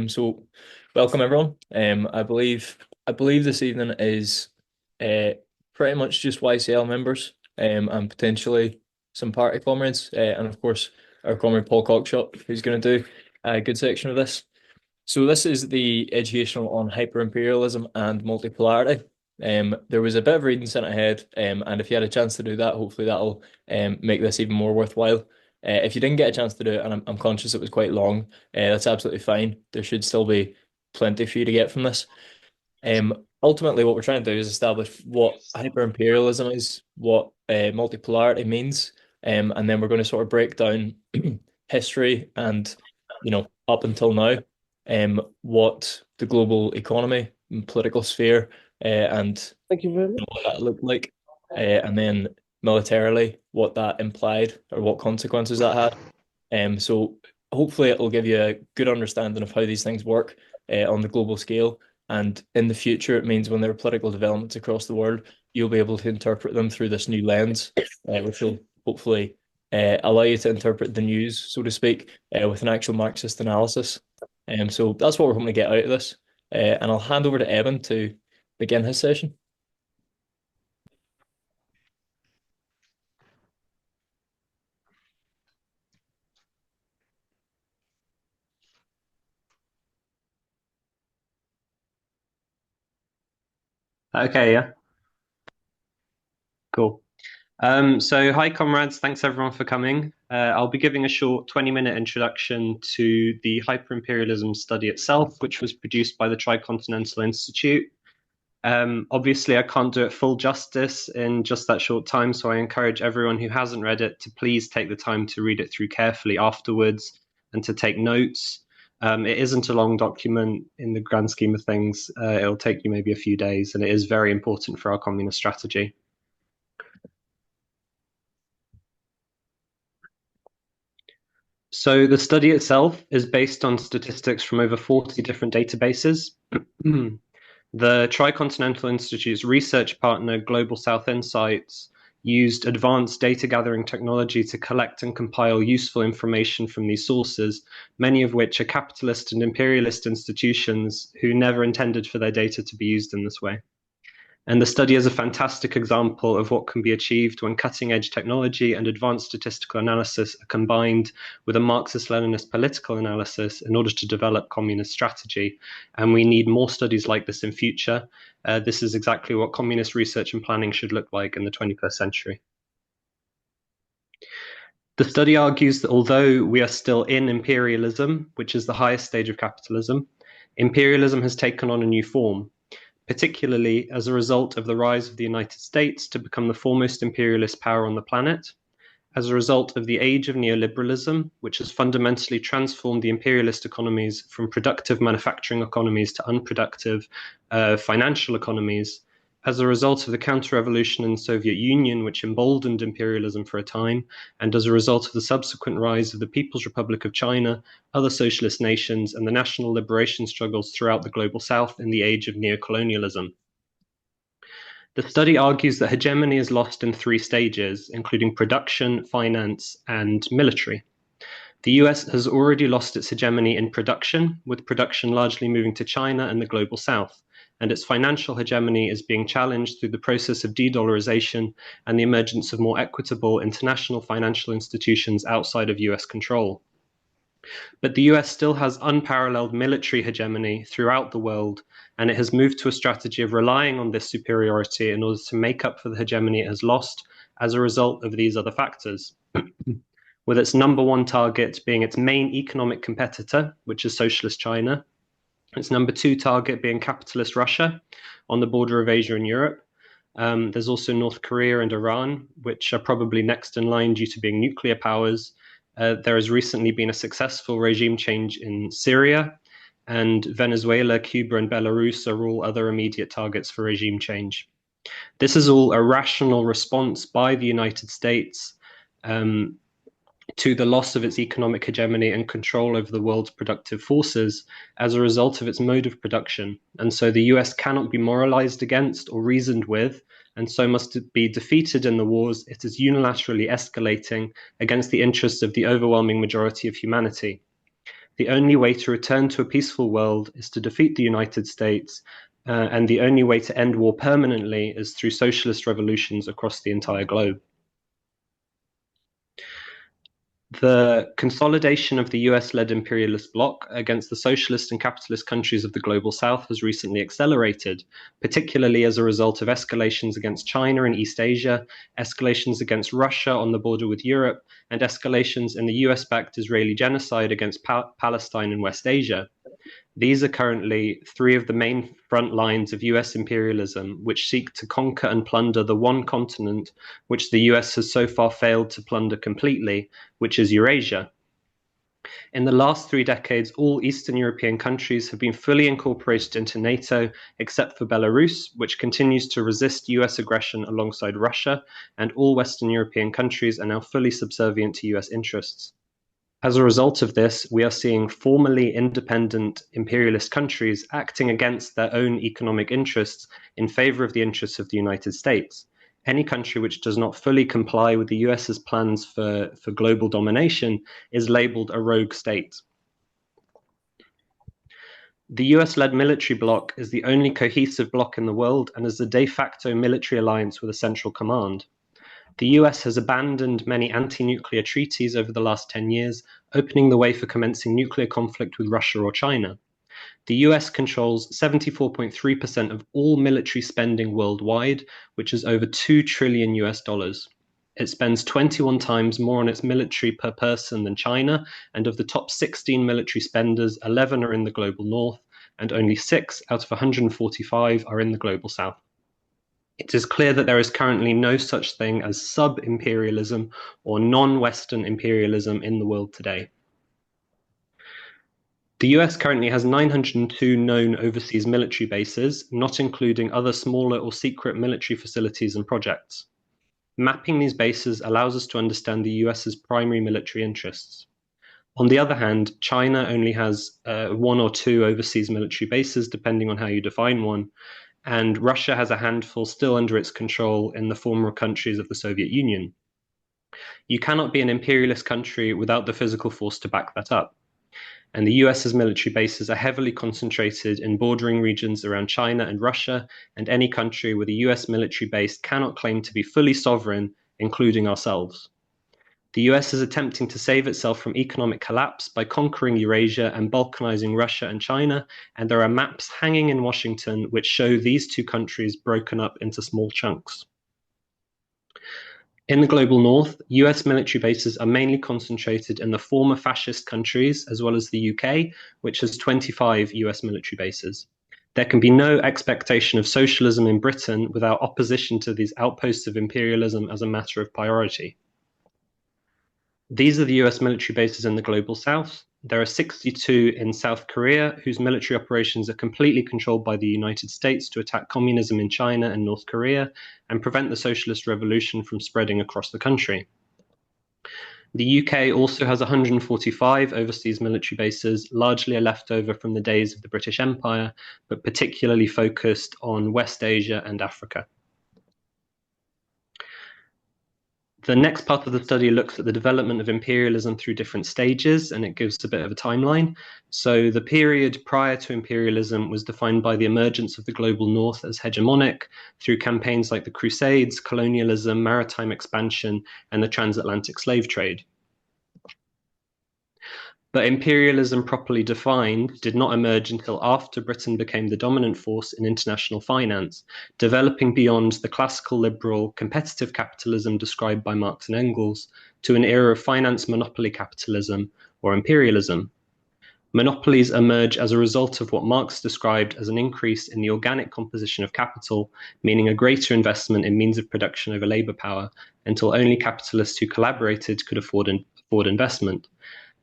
So welcome everyone. I believe this evening is uh pretty much just YCL members, and potentially some party comrades, and of course our comrade Paul Cockshott, who's going to do a good section of this. So this is the educational on hyper-imperialism and multipolarity. There was a bit of reading sent ahead, and if you had a chance to do that, hopefully that'll make this even more worthwhile. If you didn't get a chance to do it, and I'm conscious it was quite long, that's absolutely fine. There should still be plenty for you to get from this. Ultimately, what we're trying to do is establish what hyper-imperialism is, what multipolarity means, and then we're going to sort of break down history and, up until now, what the global economy and political sphere and Thank you very much. what that looked like, and then militarily what that implied or what consequences that had. So hopefully it'll give you a good understanding of how these things work on the global scale. And in the future, it means when there are political developments across the world, you'll be able to interpret them through this new lens, which will hopefully allow you to interpret the news, so to speak, with an actual Marxist analysis. So that's what we're hoping to get out of this. And I'll hand over to Evan to begin his session. Okay, yeah, cool. So hi comrades, thanks everyone for coming. I'll be giving a short 20-minute introduction to the hyper-imperialism study itself, which was produced by the Tricontinental Institute. Obviously, I can't do it full justice in just that short time, so I encourage everyone who hasn't read it to please take the time to read it through carefully afterwards and to take notes. It isn't a long document in the grand scheme of things. It'll take you maybe a few days, and it is very important for our communist strategy. So the study itself is based on statistics from over 40 different databases. The Tricontinental Institute's research partner, Global South Insights, used advanced data gathering technology to collect and compile useful information from these sources, many of which are capitalist and imperialist institutions who never intended for their data to be used in this way. And the study is a fantastic example of what can be achieved when cutting-edge technology and advanced statistical analysis are combined with a Marxist-Leninist political analysis in order to develop communist strategy. And we need more studies like this in future. This is exactly what communist research and planning should look like in the 21st century. The study argues that although we are still in imperialism, which is the highest stage of capitalism, imperialism has taken on a new form, particularly as a result of the rise of the United States to become the foremost imperialist power on the planet, as a result of the age of neoliberalism, which has fundamentally transformed the imperialist economies from productive manufacturing economies to unproductive financial economies, as a result of the counter-revolution in the Soviet Union, which emboldened imperialism for a time, and as a result of the subsequent rise of the People's Republic of China, other socialist nations, and the national liberation struggles throughout the global south in the age of neocolonialism. The study argues that hegemony is lost in three stages, including production, finance, and military. The US has already lost its hegemony in production, with production largely moving to China and the global south, and its financial hegemony is being challenged through the process of de-dollarization and the emergence of more equitable international financial institutions outside of US control. But the US still has unparalleled military hegemony throughout the world, and it has moved to a strategy of relying on this superiority in order to make up for the hegemony it has lost as a result of these other factors. With its number one target being its main economic competitor, which is socialist China, its number two target being capitalist Russia on the border of Asia and Europe. There's also North Korea and Iran, which are probably next in line due to being nuclear powers. There has recently been a successful regime change in Syria, and Venezuela, Cuba, and Belarus are all other immediate targets for regime change. This is all a rational response by the United States to the loss of its economic hegemony and control over the world's productive forces as a result of its mode of production. And so the US cannot be moralized against or reasoned with, and so must be defeated in the wars it is unilaterally escalating against the interests of the overwhelming majority of humanity. The only way to return to a peaceful world is to defeat the United States, and the only way to end war permanently is through socialist revolutions across the entire globe. The consolidation of the US-led imperialist bloc against the socialist and capitalist countries of the global south has recently accelerated, particularly as a result of escalations against China in East Asia, escalations against Russia on the border with Europe, and escalations in the US-backed Israeli genocide against Palestine in West Asia. These are currently three of the main front lines of US imperialism, which seek to conquer and plunder the one continent which the US has so far failed to plunder completely, which is Eurasia. In the last 3 decades, all Eastern European countries have been fully incorporated into NATO, except for Belarus, which continues to resist US aggression alongside Russia, and all Western European countries are now fully subservient to US interests. As a result of this, we are seeing formerly independent imperialist countries acting against their own economic interests in favor of the interests of the United States. Any country which does not fully comply with the US's plans for global domination is labeled a rogue state. The US-led military bloc is the only cohesive bloc in the world and is the de facto military alliance with a central command. The US has abandoned many anti-nuclear treaties over the last 10 years, opening the way for commencing nuclear conflict with Russia or China. The US controls 74.3% of all military spending worldwide, which is over $2 trillion US dollars. It spends 21 times more on its military per person than China, and of the top 16 military spenders, 11 are in the global north, and only 6 out of 145 are in the global south. It is clear that there is currently no such thing as sub-imperialism or non-Western imperialism in the world today. The US currently has 902 known overseas military bases, not including other smaller or secret military facilities and projects. Mapping these bases allows us to understand the US's primary military interests. On the other hand, China only has 1 or 2 overseas military bases, depending on how you define one, and Russia has a handful still under its control in the former countries of the Soviet Union. You cannot be an imperialist country without the physical force to back that up. And the US's military bases are heavily concentrated in bordering regions around China and Russia, and any country with a US military base cannot claim to be fully sovereign, including ourselves. The US is attempting to save itself from economic collapse by conquering Eurasia and balkanizing Russia and China, and there are maps hanging in Washington which show these two countries broken up into small chunks. In the global north, US military bases are mainly concentrated in the former fascist countries, as well as the UK, which has 25 US military bases. There can be no expectation of socialism in Britain without opposition to these outposts of imperialism as a matter of priority. These are the US military bases in the global south. There are 62 in South Korea, whose military operations are completely controlled by the United States to attack communism in China and North Korea and prevent the socialist revolution from spreading across the country. The UK also has 145 overseas military bases, largely a leftover from the days of the British Empire, but particularly focused on West Asia and Africa. The next part of the study looks at the development of imperialism through different stages, and it gives a bit of a timeline. So the period prior to imperialism was defined by the emergence of the global north as hegemonic through campaigns like the Crusades, colonialism, maritime expansion, and the transatlantic slave trade. But imperialism properly defined did not emerge until after Britain became the dominant force in international finance, developing beyond the classical liberal competitive capitalism described by Marx and Engels to an era of finance monopoly capitalism or imperialism. Monopolies emerge as a result of what Marx described as an increase in the organic composition of capital, meaning a greater investment in means of production over labor power, until only capitalists who collaborated could afford investment.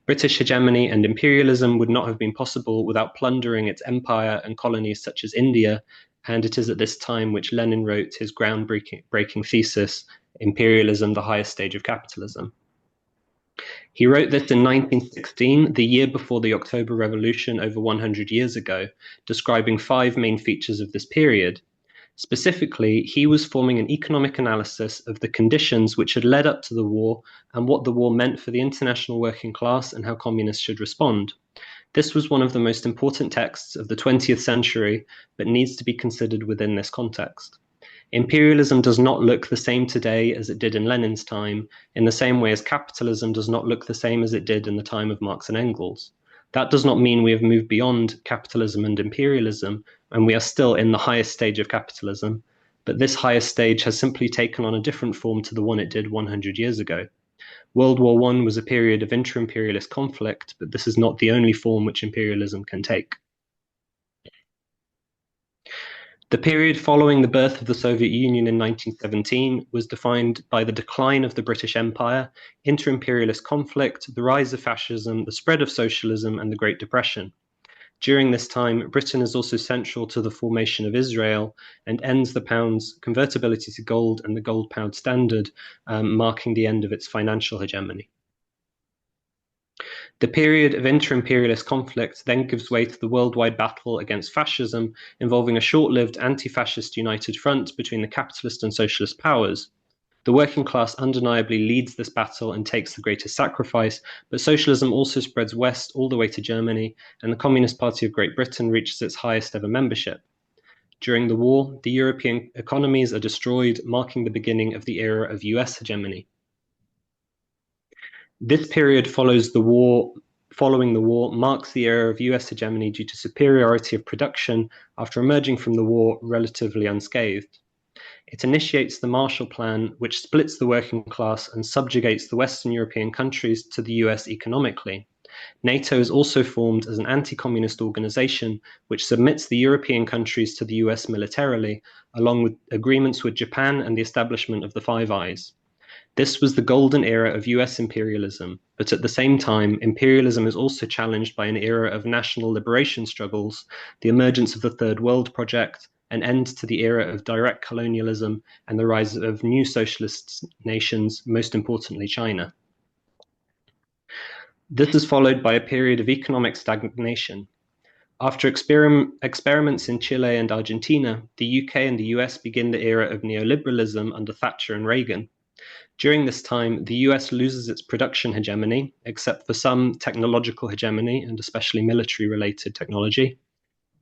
British hegemony and imperialism would not have been possible without plundering its empire and colonies such as India, and it is at this time which Lenin wrote his groundbreaking thesis, Imperialism, the Highest Stage of Capitalism. He wrote this in 1916, the year before the October Revolution over 100 years ago, describing 5 main features of this period. Specifically, he was forming an economic analysis of the conditions which had led up to the war and what the war meant for the international working class and how communists should respond. This was one of the most important texts of the 20th century, but needs to be considered within this context. Imperialism does not look the same today as it did in Lenin's time, in the same way as capitalism does not look the same as it did in the time of Marx and Engels. That does not mean we have moved beyond capitalism and imperialism, and we are still in the highest stage of capitalism, but this highest stage has simply taken on a different form to the one it did 100 years ago. World War I was a period of inter-imperialist conflict, but this is not the only form which imperialism can take. The period following the birth of the Soviet Union in 1917 was defined by the decline of the British Empire, inter-imperialist conflict, the rise of fascism, the spread of socialism, and the Great Depression. During this time, Britain is also central to the formation of Israel and ends the pound's convertibility to gold and the gold-pound standard, marking the end of its financial hegemony. The period of inter-imperialist conflict then gives way to the worldwide battle against fascism, involving a short-lived anti-fascist united front between the capitalist and socialist powers. The working class undeniably leads this battle and takes the greatest sacrifice, but socialism also spreads west all the way to Germany, and the Communist Party of Great Britain reaches its highest ever membership. During the war, the European economies are destroyed, marking the beginning of the era of US hegemony. This period following the war marks the era of US hegemony due to superiority of production after emerging from the war relatively unscathed. It initiates the Marshall Plan, which splits the working class and subjugates the Western European countries to the US economically. NATO is also formed as an anti-communist organization which submits the European countries to the US militarily, along with agreements with Japan and the establishment of the Five Eyes. This was the golden era of US imperialism, but at the same time, imperialism is also challenged by an era of national liberation struggles, the emergence of the Third World Project, an end to the era of direct colonialism, and the rise of new socialist nations, most importantly China. This is followed by a period of economic stagnation. After experiments in Chile and Argentina, the UK and the US begin the era of neoliberalism under Thatcher and Reagan. During this time, the US loses its production hegemony, except for some technological hegemony and especially military-related technology.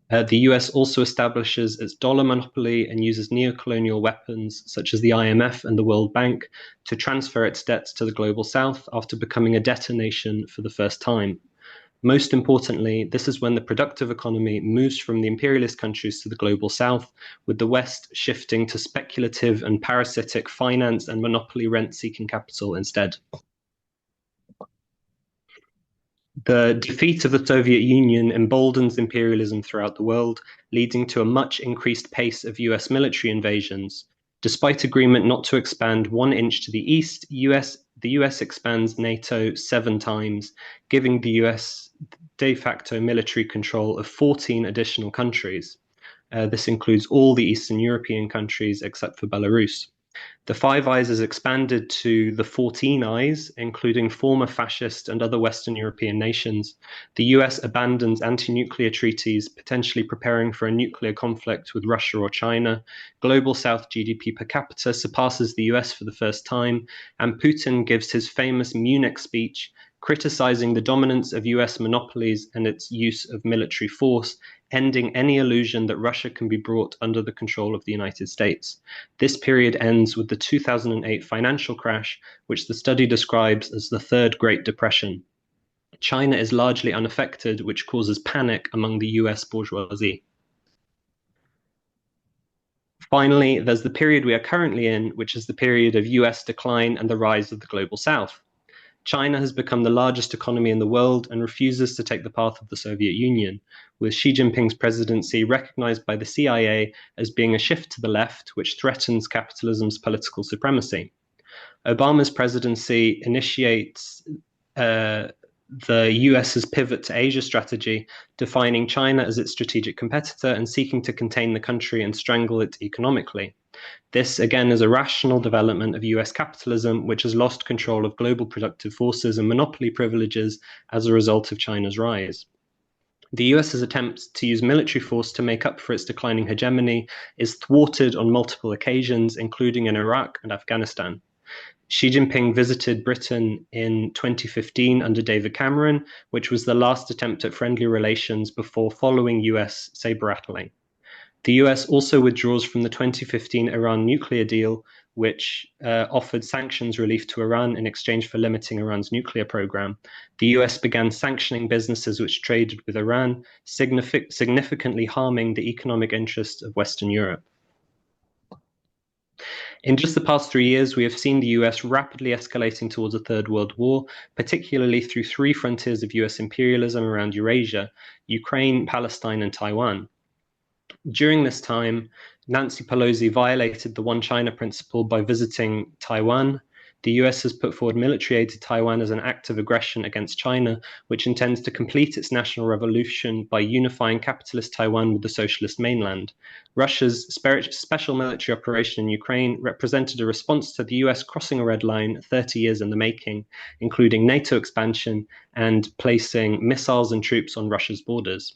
The US also establishes its dollar monopoly and uses neocolonial weapons such as the IMF and the World Bank to transfer its debts to the global south after becoming a debtor nation for the first time. Most importantly, this is when the productive economy moves from the imperialist countries to the global south, with the West shifting to speculative and parasitic finance and monopoly rent-seeking capital instead. The defeat of the Soviet Union emboldens imperialism throughout the world, leading to a much increased pace of US military invasions. Despite agreement not to expand 1 inch to the east, the US expands NATO 7 times, giving the US de facto military control of 14 additional countries. This includes all the Eastern European countries except for Belarus. The Five Eyes is expanded to the 14 Eyes, including former fascist and other Western European nations. The US abandons anti-nuclear treaties, potentially preparing for a nuclear conflict with Russia or China. Global South GDP per capita surpasses the US for the first time, and Putin gives his famous Munich speech, criticizing the dominance of US monopolies and its use of military force, ending any illusion that Russia can be brought under the control of the United States. This period ends with the 2008 financial crash, which the study describes as the Third Great Depression. China is largely unaffected, which causes panic among the US bourgeoisie. Finally, there's the period we are currently in, which is the period of US decline and the rise of the global South. China has become the largest economy in the world and refuses to take the path of the Soviet Union, with Xi Jinping's presidency recognized by the CIA as being a shift to the left, which threatens capitalism's political supremacy. Obama's presidency initiates the US's pivot to Asia strategy, defining China as its strategic competitor and seeking to contain the country and strangle it economically. This, again, is a rational development of US capitalism, which has lost control of global productive forces and monopoly privileges as a result of China's rise. The US's attempt to use military force to make up for its declining hegemony is thwarted on multiple occasions, including in Iraq and Afghanistan. Xi Jinping visited Britain in 2015 under David Cameron, which was the last attempt at friendly relations before following US saber-rattling. The US also withdraws from the 2015 Iran nuclear deal, which offered sanctions relief to Iran in exchange for limiting Iran's nuclear program. The US began sanctioning businesses which traded with Iran, significantly harming the economic interests of Western Europe. In just the past 3 years, we have seen the US rapidly escalating towards a Third World War, particularly through three frontiers of US imperialism around Eurasia: Ukraine, Palestine, and Taiwan. During this time, Nancy Pelosi violated the One China principle by visiting Taiwan. The US has put forward military aid to Taiwan as an act of aggression against China, which intends to complete its national revolution by unifying capitalist Taiwan with the socialist mainland. Russia's special military operation in Ukraine represented a response to the US crossing a red line 30 years in the making, including NATO expansion and placing missiles and troops on Russia's borders.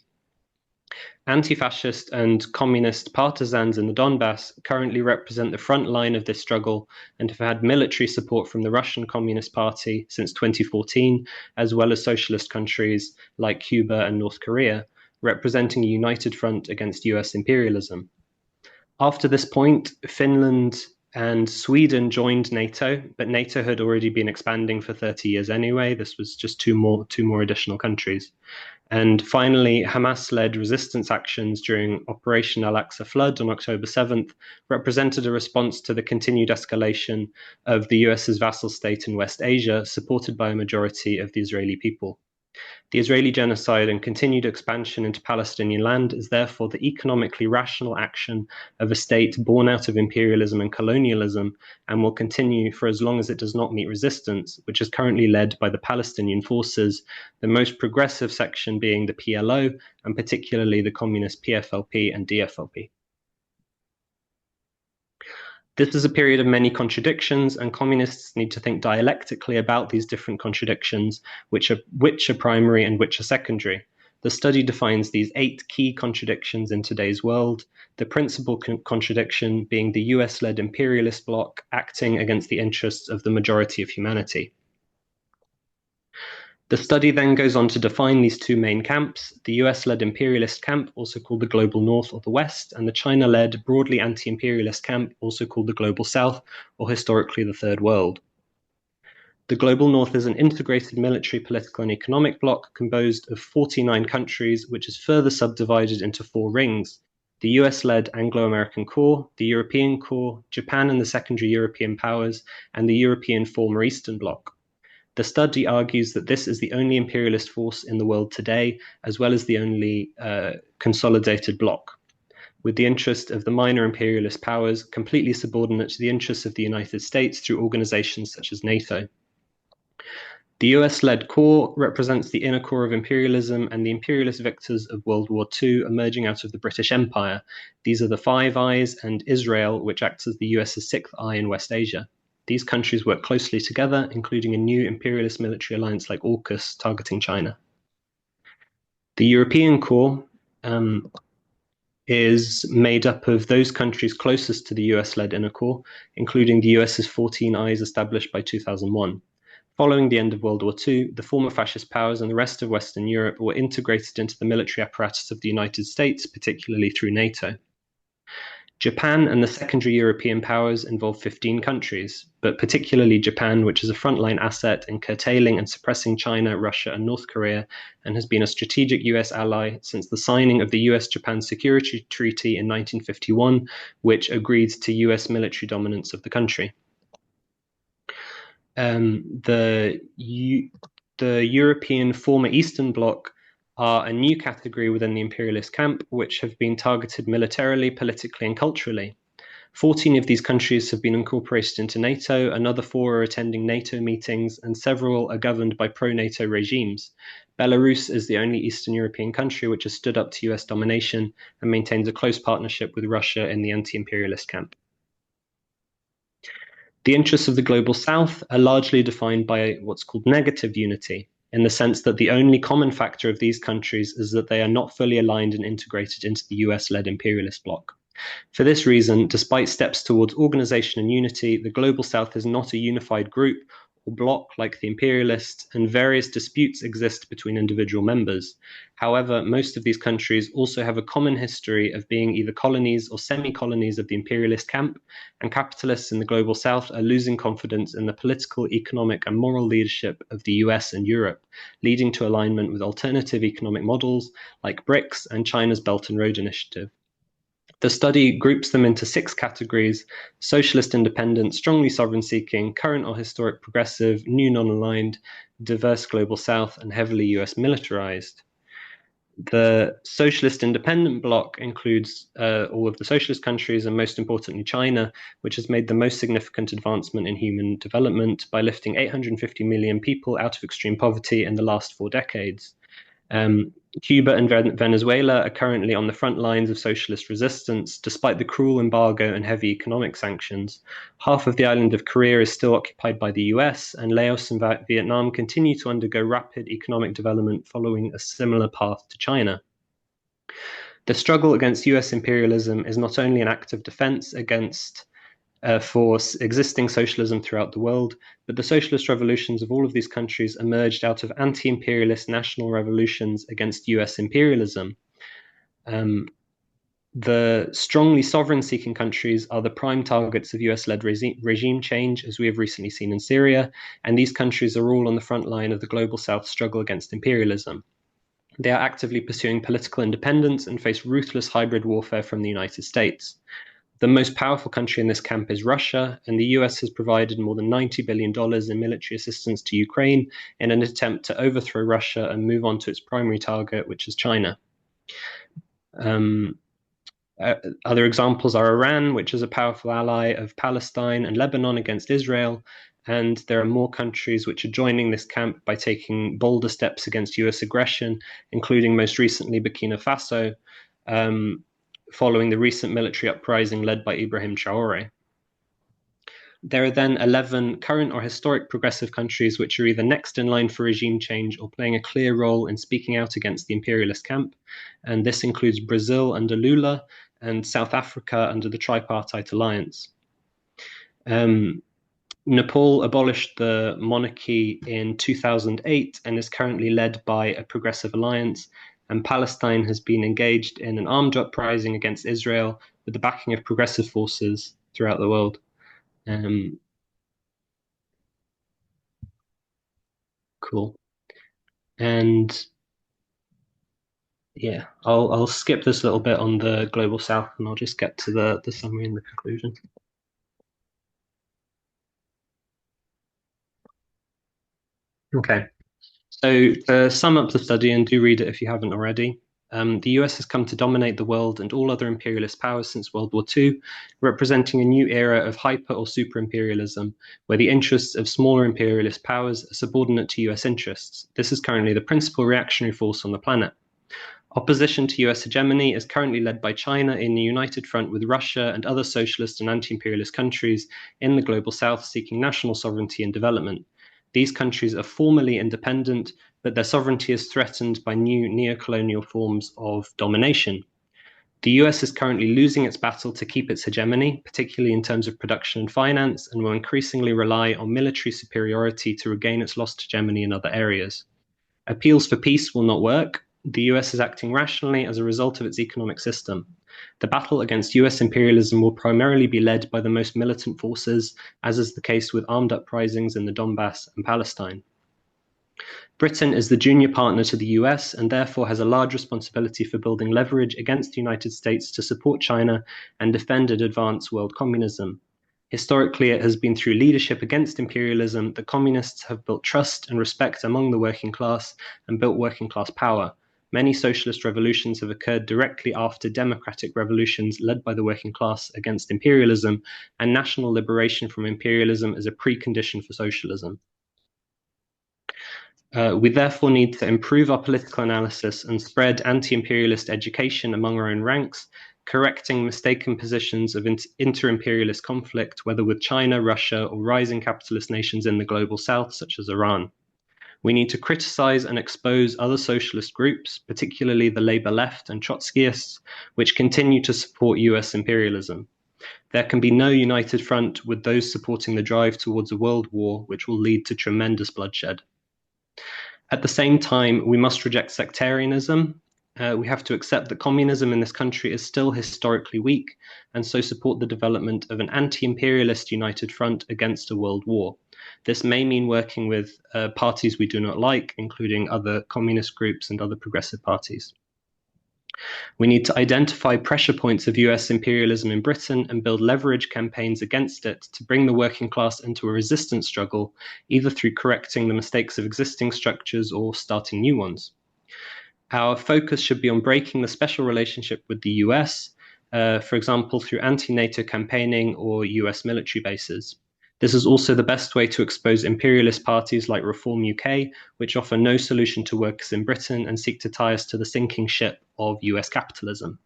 Anti-fascist and communist partisans in the Donbass currently represent the front line of this struggle and have had military support from the Russian Communist Party since 2014, as well as socialist countries like Cuba and North Korea, representing a united front against US imperialism. After this point, Finland and Sweden joined NATO, but NATO had already been expanding for 30 years anyway. This was just two more additional countries. And finally, Hamas-led resistance actions during Operation Al-Aqsa Flood on October 7th represented a response to the continued escalation of the US's vassal state in West Asia, supported by a majority of the Israeli people. The Israeli genocide and continued expansion into Palestinian land is therefore the economically rational action of a state born out of imperialism and colonialism, and will continue for as long as it does not meet resistance, which is currently led by the Palestinian forces, the most progressive section being the PLO, and particularly the communist PFLP and DFLP. This is a period of many contradictions, and communists need to think dialectically about these different contradictions, which are primary and which are secondary. The study defines these 8 key contradictions in today's world, the principal contradiction being the US-led imperialist bloc acting against the interests of the majority of humanity. The study then goes on to define these two main camps: the US-led imperialist camp, also called the Global North or the West, and the China-led broadly anti-imperialist camp, also called the Global South, or historically the Third World. The Global North is an integrated military, political, and economic bloc composed of 49 countries, which is further subdivided into 4 rings: the US-led Anglo-American core, the European core, Japan and the secondary European powers, and the European former Eastern Bloc. The study argues that this is the only imperialist force in the world today, as well as the only consolidated bloc, with the interest of the minor imperialist powers completely subordinate to the interests of the United States through organizations such as NATO. The US-led core represents the inner core of imperialism and the imperialist victors of World War II emerging out of the British Empire. These are the Five Eyes and Israel, which acts as the US's sixth eye in West Asia. These countries work closely together, including a new imperialist military alliance like AUKUS targeting China. The European core is made up of those countries closest to the US-led inner core, including the US's 14 Eyes established by 2001. Following the end of World War II, the former fascist powers and the rest of Western Europe were integrated into the military apparatus of the United States, particularly through NATO. Japan and the secondary European powers involve 15 countries, but particularly Japan, which is a frontline asset in curtailing and suppressing China, Russia, and North Korea, and has been a strategic US ally since the signing of the US-Japan Security Treaty in 1951, which agreed to US military dominance of the country. The European former Eastern Bloc are a new category within the imperialist camp, which have been targeted militarily, politically, and culturally. 14 of these countries have been incorporated into NATO, another 4 are attending NATO meetings, and several are governed by pro-NATO regimes. Belarus is the only Eastern European country which has stood up to US domination and maintains a close partnership with Russia in the anti-imperialist camp. The interests of the Global South are largely defined by what's called negative unity, in the sense that the only common factor of these countries is that they are not fully aligned and integrated into the US-led imperialist bloc. For this reason, despite steps towards organization and unity, the Global South is not a unified group or bloc like the imperialists, and various disputes exist between individual members. However, most of these countries also have a common history of being either colonies or semi-colonies of the imperialist camp, and capitalists in the Global South are losing confidence in the political, economic, and moral leadership of the US and Europe, leading to alignment with alternative economic models like BRICS and China's Belt and Road Initiative. The study groups them into 6 categories: socialist independent, strongly sovereign-seeking, current or historic progressive, new non-aligned, diverse global south, and heavily US militarized. The socialist independent bloc includes all of the socialist countries and most importantly China, which has made the most significant advancement in human development by lifting 850 million people out of extreme poverty in the last 4 decades. Cuba and Venezuela are currently on the front lines of socialist resistance, despite the cruel embargo and heavy economic sanctions. Half of the island of Korea is still occupied by the US, and Laos and Vietnam continue to undergo rapid economic development following a similar path to China. The struggle against US imperialism is not only an act of defense against for existing socialism throughout the world, but the socialist revolutions of all of these countries emerged out of anti-imperialist national revolutions against US imperialism. The strongly sovereign-seeking countries are the prime targets of US-led regime change, as we have recently seen in Syria, and these countries are all on the front line of the Global South struggle against imperialism. They are actively pursuing political independence and face ruthless hybrid warfare from the United States. The most powerful country in this camp is Russia, and the US has provided more than $90 billion in military assistance to Ukraine in an attempt to overthrow Russia and move on to its primary target, which is China. Other examples are Iran, which is a powerful ally of Palestine and Lebanon against Israel, and there are more countries which are joining this camp by taking bolder steps against US aggression, including most recently Burkina Faso, following the recent military uprising led by Ibrahim Traore. There are then 11 current or historic progressive countries which are either next in line for regime change or playing a clear role in speaking out against the imperialist camp, and this includes Brazil under Lula and South Africa under the Tripartite Alliance. Nepal abolished the monarchy in 2008 and is currently led by a progressive alliance, and Palestine has been engaged in an armed uprising against Israel with the backing of progressive forces throughout the world. Cool. And yeah, I'll skip this little bit on the Global South and I'll just get to the summary and the conclusion. Okay. So to sum up the study, and do read it if you haven't already, the US has come to dominate the world and all other imperialist powers since World War II, representing a new era of hyper or super imperialism, where the interests of smaller imperialist powers are subordinate to US interests. This is currently the principal reactionary force on the planet. Opposition to US hegemony is currently led by China in a united front with Russia and other socialist and anti-imperialist countries in the Global South seeking national sovereignty and development. These countries are formally independent, but their sovereignty is threatened by new neo-colonial forms of domination. The US is currently losing its battle to keep its hegemony, particularly in terms of production and finance, and will increasingly rely on military superiority to regain its lost hegemony in other areas. Appeals for peace will not work. The US is acting rationally as a result of its economic system. The battle against US imperialism will primarily be led by the most militant forces, as is the case with armed uprisings in the Donbass and Palestine. Britain is the junior partner to the US and therefore has a large responsibility for building leverage against the United States to support China and defend and advance world communism. Historically, it has been through leadership against imperialism that communists have built trust and respect among the working class and built working class power. Many socialist revolutions have occurred directly after democratic revolutions led by the working class against imperialism, and national liberation from imperialism is a precondition for socialism. We therefore need to improve our political analysis and spread anti-imperialist education among our own ranks, correcting mistaken positions of inter-imperialist conflict, whether with China, Russia, or rising capitalist nations in the Global South, such as Iran. We need to criticize and expose other socialist groups, particularly the Labour left and Trotskyists, which continue to support US imperialism. There can be no united front with those supporting the drive towards a world war, which will lead to tremendous bloodshed. At the same time, we must reject sectarianism. We have to accept that communism in this country is still historically weak, and so support the development of an anti-imperialist united front against a world war. This may mean working with parties we do not like, including other communist groups and other progressive parties. We need to identify pressure points of US imperialism in Britain and build leverage campaigns against it to bring the working class into a resistance struggle, either through correcting the mistakes of existing structures or starting new ones. Our focus should be on breaking the special relationship with the US, for example, through anti-NATO campaigning or US military bases. This is also the best way to expose imperialist parties like Reform UK, which offer no solution to workers in Britain and seek to tie us to the sinking ship of US capitalism.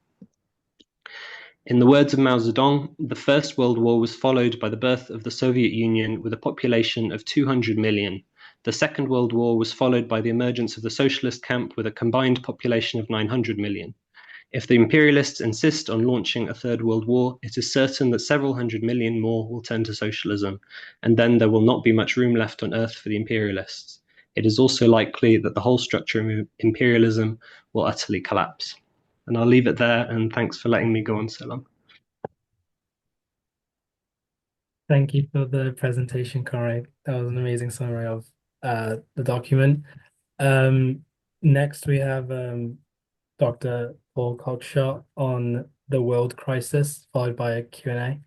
In the words of Mao Zedong, the First World War was followed by the birth of the Soviet Union with a population of 200 million. The Second World War was followed by the emergence of the socialist camp with a combined population of 900 million. If the imperialists insist on launching a third world war, it is certain that several hundred million more will turn to socialism, and then there will not be much room left on earth for the imperialists. It is also likely that the whole structure of imperialism will utterly collapse. And I'll leave it there, and thanks for letting me go on so long. Thank you for the presentation, Conrad. That was an amazing summary of the document. Next, we have Dr. Paul Cockshott on the world crisis, followed by a Q&A.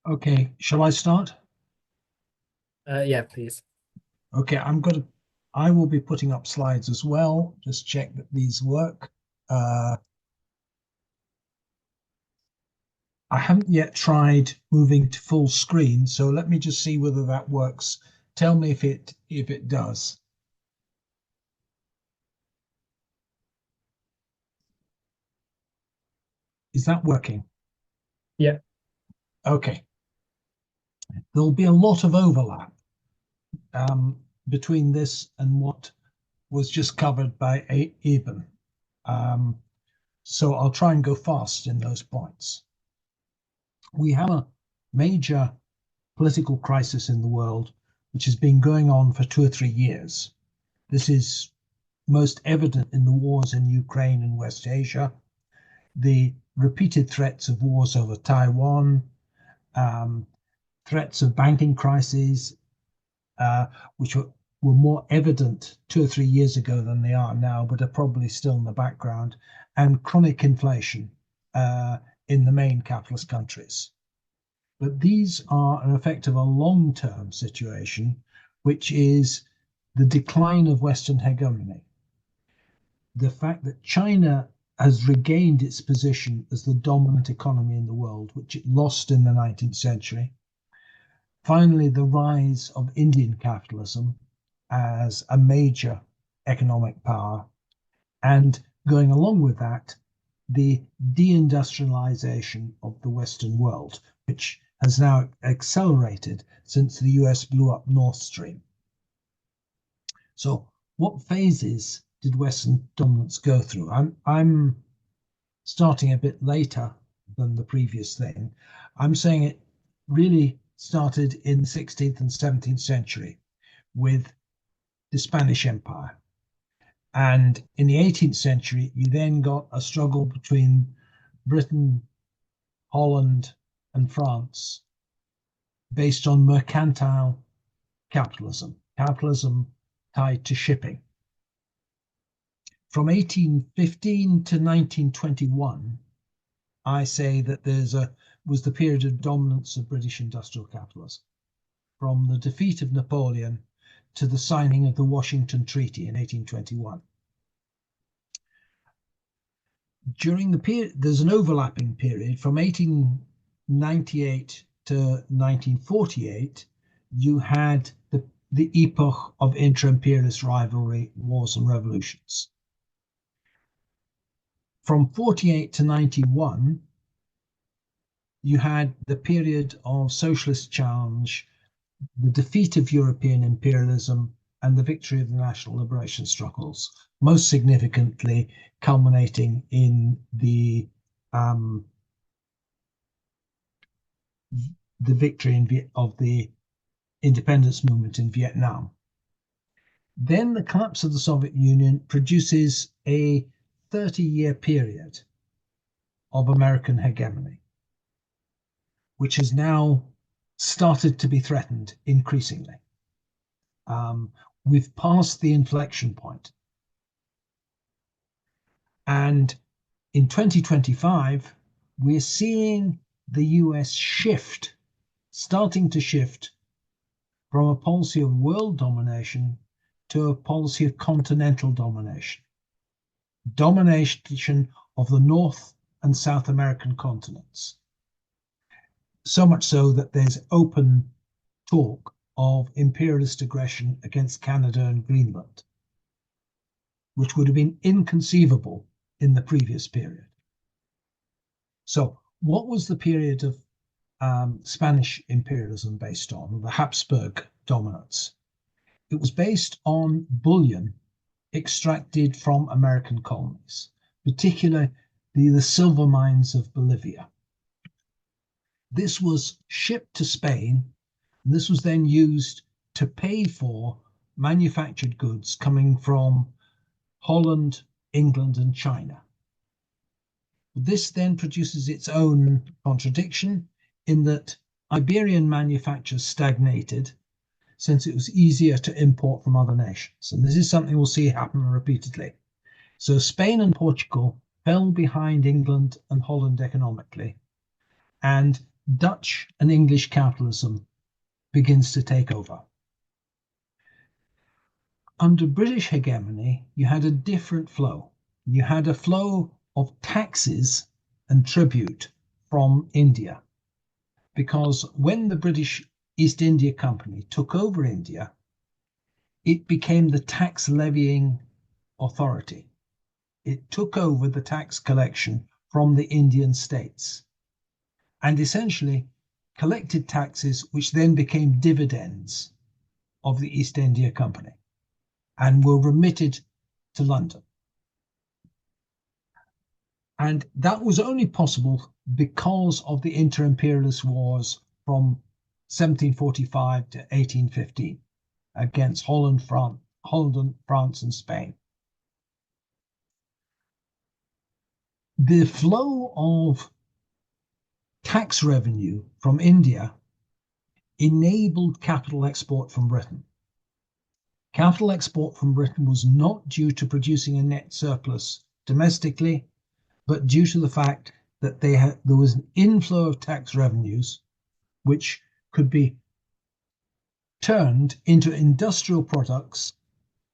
Okay, shall I start? Yeah, please. Okay, I will be putting up slides as well. Just check that these work. I haven't yet tried moving to full screen, so let me just see whether that works. Tell me if it does. Is that working? Yeah. Okay. There'll be a lot of overlap between this and what was just covered by Eben. So I'll try and go fast in those points. We have a major political crisis in the world, which has been going on for 2 or 3 years. This is most evident in the wars in Ukraine and West Asia, the repeated threats of wars over Taiwan, threats of banking crises, which were more evident 2 or 3 years ago than they are now, but are probably still in the background, and chronic inflation in the main capitalist countries. But these are an effect of a long-term situation, which is the decline of Western hegemony. The fact that China has regained its position as the dominant economy in the world, which it lost in the 19th century. Finally, the rise of Indian capitalism as a major economic power, and going along with that, the deindustrialization of the Western world, which has now accelerated since the US blew up Nord Stream. So what phases did Western dominance go through? I'm starting a bit later than the previous thing. I'm saying it really started in the 16th and 17th century with the Spanish Empire. And in the 18th century, you then got a struggle between Britain, Holland, and France based on mercantile capitalism tied to shipping. From 1815 to 1921, I say that was the period of dominance of British industrial capitalism, from the defeat of Napoleon to the signing of the Washington Treaty in 1821. During the period, there's an overlapping period from 1898 to 1948. You had the epoch of inter-imperialist rivalry, wars and revolutions. From 48 to 91, you had the period of socialist challenge the defeat of European imperialism and the victory of the national liberation struggles, most significantly culminating in the victory of the independence movement in Vietnam. Then the collapse of the Soviet Union produces a 30-year period of American hegemony, which has now started to be threatened increasingly. We've passed the inflection point. And in 2025, we're seeing the US starting to shift from a policy of world domination to a policy of continental domination. Domination of the North and South American continents. So much so that there's open talk of imperialist aggression against Canada and Greenland, which would have been inconceivable in the previous period. So what was the period of Spanish imperialism based on, the Habsburg dominance? It was based on bullion extracted from American colonies, particularly the silver mines of Bolivia. This was shipped to Spain, and this was then used to pay for manufactured goods coming from Holland, England, and China. This then produces its own contradiction in that Iberian manufactures stagnated since it was easier to import from other nations. And this is something we'll see happen repeatedly. So Spain and Portugal fell behind England and Holland economically, and Dutch and English capitalism begins to take over. Under British hegemony, you had a different flow. You had a flow of taxes and tribute from India, because when the British East India Company took over India, it became the tax levying authority. It took over the tax collection from the Indian states and essentially collected taxes which then became dividends of the East India Company and were remitted to London. And that was only possible because of the inter-imperialist wars from 1745 to 1815 against Holland, France, and Spain. The flow of tax revenue from India enabled capital export from Britain. Capital export from Britain was not due to producing a net surplus domestically, but due to the fact that there was an inflow of tax revenues which could be turned into industrial products,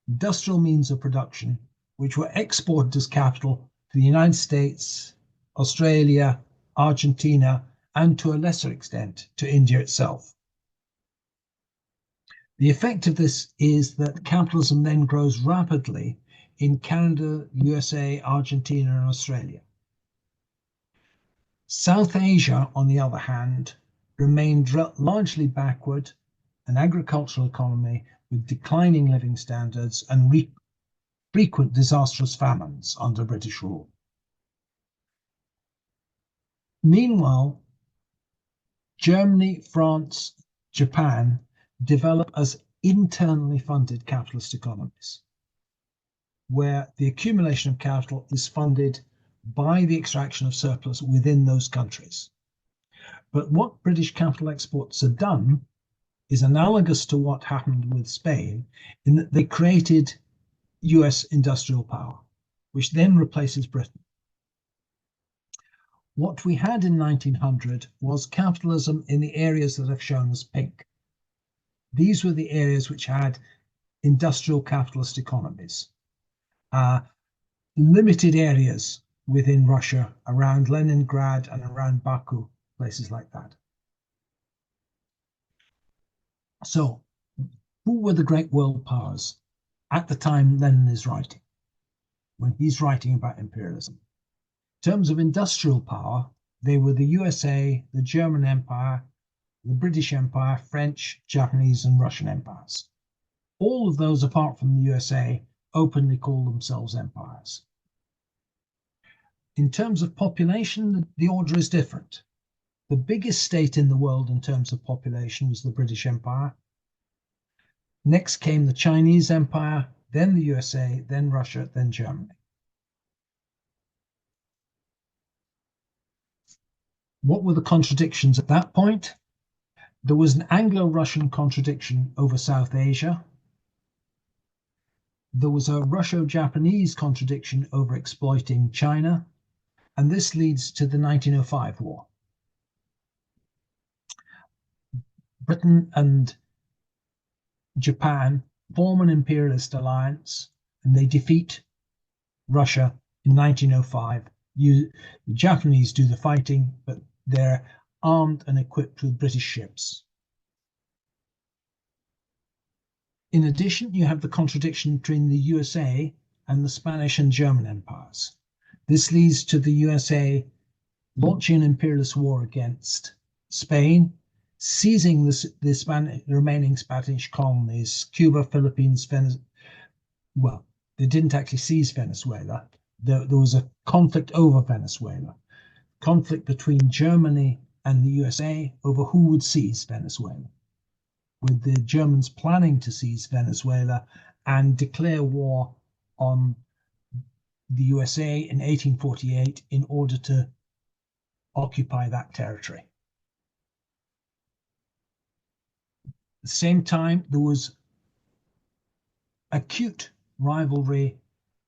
industrial means of production, which were exported as capital to the United States, Australia, Argentina, and to a lesser extent to India itself. The effect of this is that capitalism then grows rapidly in Canada, USA, Argentina, and Australia. South Asia, on the other hand, remained largely backward, an agricultural economy with declining living standards and frequent disastrous famines under British rule. Meanwhile, Germany, France, Japan develop as internally funded capitalist economies, where the accumulation of capital is funded by the extraction of surplus within those countries. But what British capital exports have done is analogous to what happened with Spain, in that they created US industrial power, which then replaces Britain. What we had in 1900 was capitalism in the areas that I've shown as pink. These were the areas which had industrial capitalist economies. Limited areas within Russia, around Leningrad and around Baku, places like that. So, who were the great world powers at the time Lenin is writing, when he's writing about imperialism? In terms of industrial power, they were the USA, the German Empire, the British Empire, French, Japanese, and Russian empires. All of those, apart from the USA, openly call themselves empires. In terms of population, the order is different. The biggest state in the world in terms of population was the British Empire. Next came the Chinese Empire, then the USA, then Russia, then Germany. What were the contradictions at that point? There was an Anglo-Russian contradiction over South Asia. There was a Russo-Japanese contradiction over exploiting China, and this leads to the 1905 war. Britain and Japan form an imperialist alliance, and they defeat Russia in 1905. The Japanese do the fighting, but they're armed and equipped with British ships. In addition, you have the contradiction between the USA and the Spanish and German empires. This leads to the USA launching an imperialist war against Spain, seizing the remaining Spanish colonies, Cuba, Philippines, Venezuela. Well, they didn't actually seize Venezuela. There was a conflict over Venezuela, conflict between Germany and the USA over who would seize Venezuela, with the Germans planning to seize Venezuela and declare war on the USA in 1848 in order to occupy that territory. At the same time, there was acute rivalry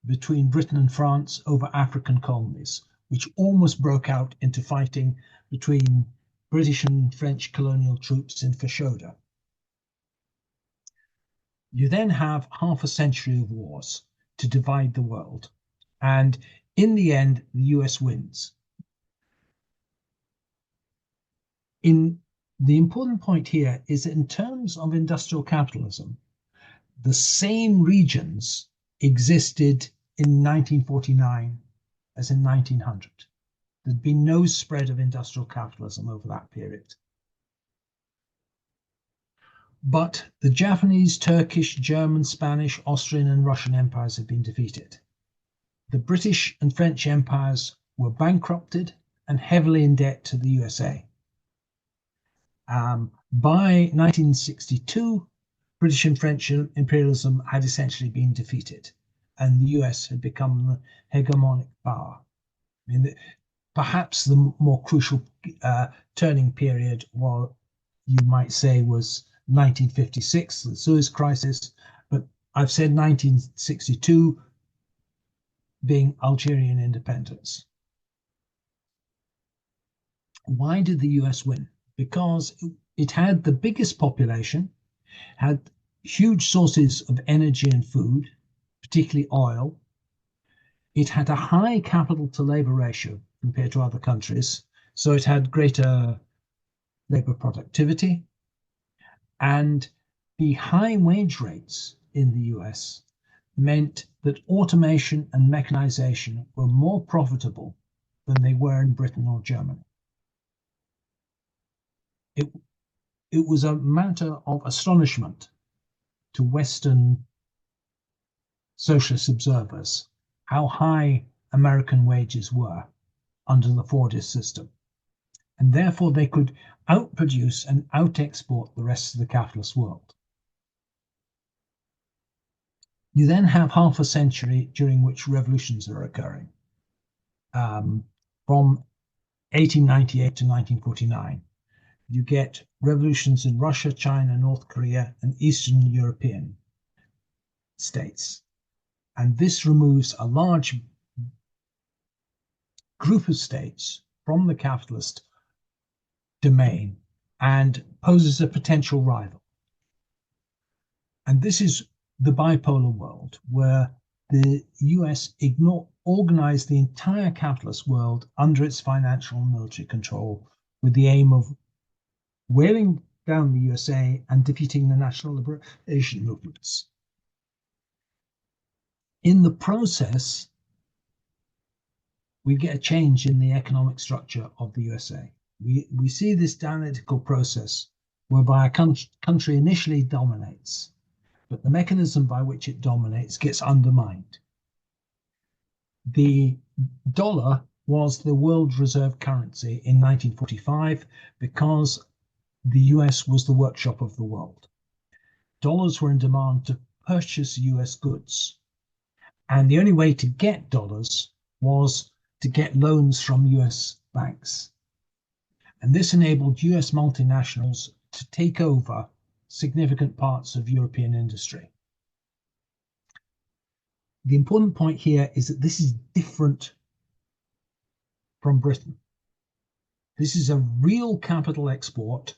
between Britain and France over African colonies, which almost broke out into fighting between British and French colonial troops in Fashoda. You then have half a century of wars to divide the world, and in the end, the US wins. The important point here is that in terms of industrial capitalism, the same regions existed in 1949 as in 1900. There'd been no spread of industrial capitalism over that period. But the Japanese, Turkish, German, Spanish, Austrian, and Russian empires had been defeated. The British and French empires were bankrupted and heavily in debt to the USA. By 1962, British and French imperialism had essentially been defeated, and the US had become the hegemonic power. I mean, perhaps the more crucial turning period, you might say, was 1956, the Suez Crisis, but I've said 1962 being Algerian independence. Why did the US win? Because it had the biggest population, had huge sources of energy and food, particularly oil. It had a high capital to labor ratio compared to other countries, so it had greater labor productivity. And the high wage rates in the US meant that automation and mechanization were more profitable than they were in Britain or Germany. It was a matter of astonishment to Western socialist observers how high American wages were under the Fordist system. And therefore they could outproduce and out-export the rest of the capitalist world. You then have half a century during which revolutions are occurring. From 1898 to 1949, you get revolutions in Russia, China, North Korea, and Eastern European states. And this removes a large group of states from the capitalist domain and poses a potential rival. And this is the bipolar world where the US organized the entire capitalist world under its financial and military control with the aim of wearing down the USA and defeating the national liberation movements. In the process, we get a change in the economic structure of the USA. We see this dialectical process whereby a country initially dominates, but the mechanism by which it dominates gets undermined. The dollar was the world reserve currency in 1945 because the US was the workshop of the world. Dollars were in demand to purchase US goods. And the only way to get dollars was to get loans from US banks. And this enabled US multinationals to take over significant parts of European industry. The important point here is that this is different from Britain. This is a real capital export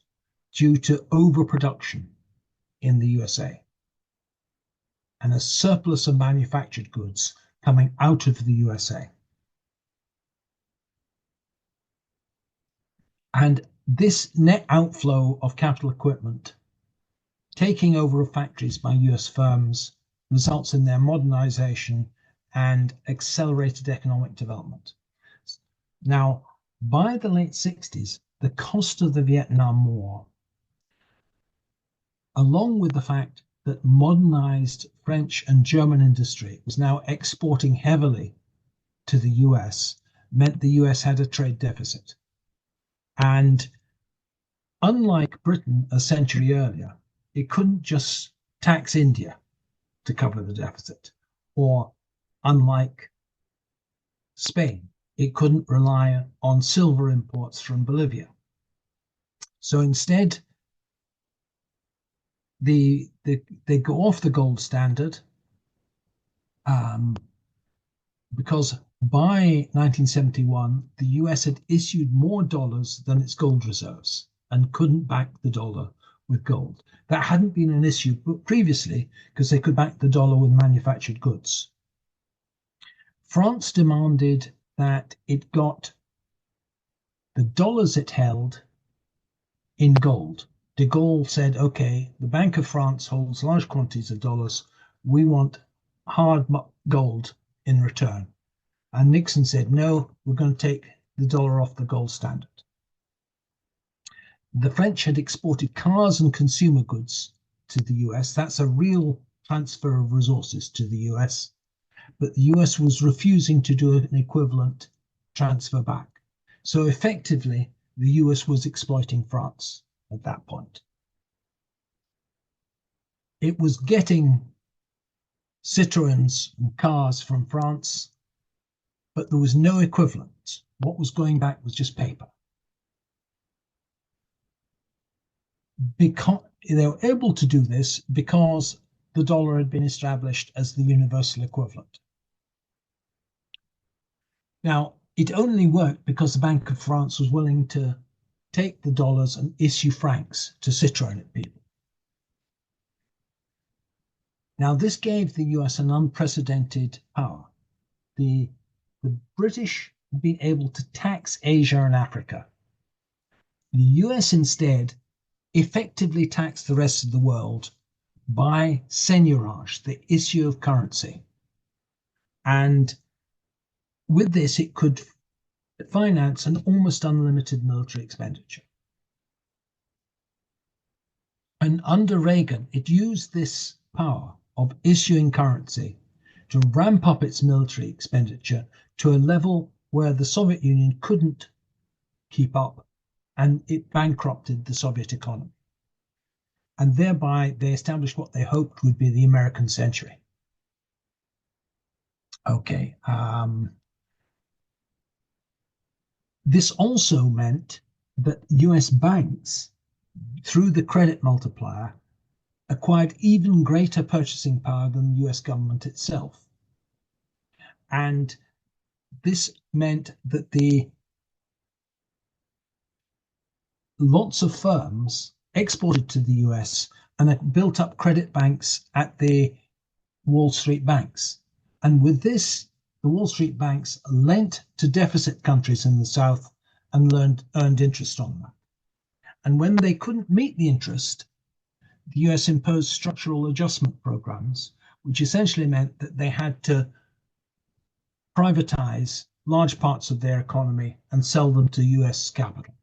due to overproduction in the USA and a surplus of manufactured goods coming out of the USA. And this net outflow of capital equipment taking over of factories by US firms results in their modernization and accelerated economic development. Now, by the late 60s, the cost of the Vietnam War, along with the fact that modernized French and German industry was now exporting heavily to the US, meant the US had a trade deficit. And unlike Britain a century earlier, it couldn't just tax India to cover the deficit, or unlike Spain, it couldn't rely on silver imports from Bolivia. So instead, they go off the gold standard because by 1971, the US had issued more dollars than its gold reserves and couldn't back the dollar with gold. That hadn't been an issue previously because they could back the dollar with manufactured goods. France demanded that it got the dollars it held in gold. De Gaulle said, okay, the Bank of France holds large quantities of dollars. We want hard gold in return. And Nixon said, no, we're going to take the dollar off the gold standard. The French had exported cars and consumer goods to the US. That's a real transfer of resources to the US. But the US was refusing to do an equivalent transfer back. So effectively, the US was exploiting France at that point. It was getting Citroëns and cars from France, but there was no equivalent. What was going back was just paper. Because they were able to do this because the dollar had been established as the universal equivalent. Now, it only worked because the Bank of France was willing to take the dollars and issue francs to Citroën people. Now, this gave the US an unprecedented power. The British had been able to tax Asia and Africa. The US instead effectively taxed the rest of the world by seigniorage, the issue of currency. And with this, it could finance an almost unlimited military expenditure. And under Reagan, it used this power of issuing currency to ramp up its military expenditure to a level where the Soviet Union couldn't keep up, and it bankrupted the Soviet economy. And thereby, they established what they hoped would be the American century. Okay. This also meant that US banks, through the credit multiplier, acquired even greater purchasing power than the US government itself. And this meant that lots of firms exported to the US and had built up credit banks at the Wall Street banks. And with this, the Wall Street banks lent to deficit countries in the South and earned interest on that. And when they couldn't meet the interest, the US imposed structural adjustment programs, which essentially meant that they had to privatize large parts of their economy and sell them to US capital.